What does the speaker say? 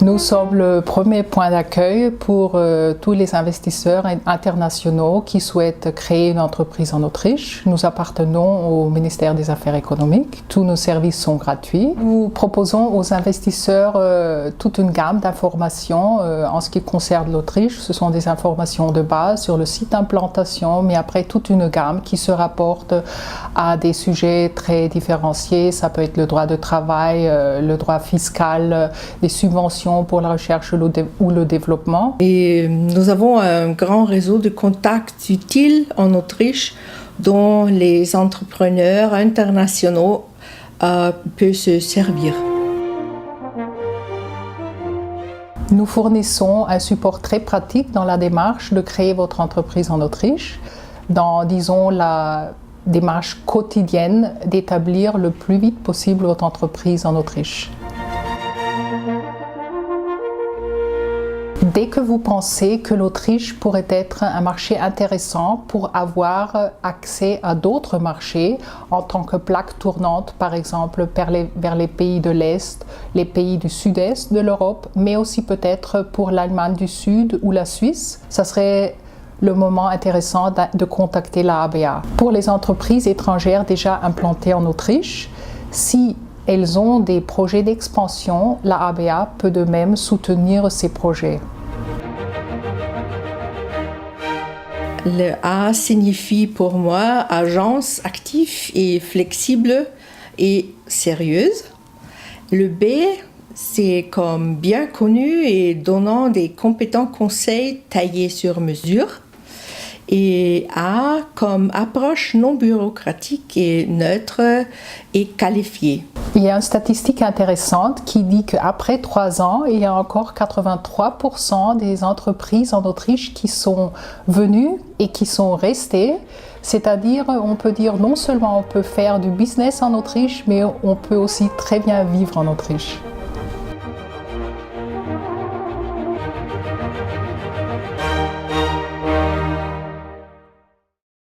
Nous sommes le premier point d'accueil pour tous les investisseurs internationaux qui souhaitent créer une entreprise en Autriche. Nous appartenons au ministère des Affaires économiques. Tous nos services sont gratuits. Nous proposons aux investisseurs toute une gamme d'informations en ce qui concerne l'Autriche. Ce sont des informations de base sur le site d'implantation, mais après toute une gamme qui se rapporte à des sujets très différenciés. Ça peut être le droit de travail, le droit fiscal, les subventions pour la recherche ou le développement. Et nous avons un grand réseau de contacts utiles en Autriche dont les entrepreneurs internationaux peuvent se servir. Nous fournissons un support très pratique dans la démarche de créer votre entreprise en Autriche, dans, disons, la démarche quotidienne d'établir le plus vite possible votre entreprise en Autriche. Dès que vous pensez que l'Autriche pourrait être un marché intéressant pour avoir accès à d'autres marchés en tant que plaque tournante, par exemple vers les pays de l'Est, les pays du Sud-Est de l'Europe, mais aussi peut-être pour l'Allemagne du Sud ou la Suisse, ça serait le moment intéressant de contacter la ABA. Pour les entreprises étrangères déjà implantées en Autriche, si elles ont des projets d'expansion, la ABA peut de même soutenir ces projets. Le A signifie pour moi agence active et flexible et sérieuse. Le B, c'est comme bien connu et donnant des compétents conseils taillés sur mesure. Et A comme approche non bureaucratique et neutre et qualifiée. Il y a une statistique intéressante qui dit qu'après 3 ans, il y a encore 83% des entreprises en Autriche qui sont venues et qui sont restées. C'est-à-dire, on peut dire non seulement on peut faire du business en Autriche, mais on peut aussi très bien vivre en Autriche.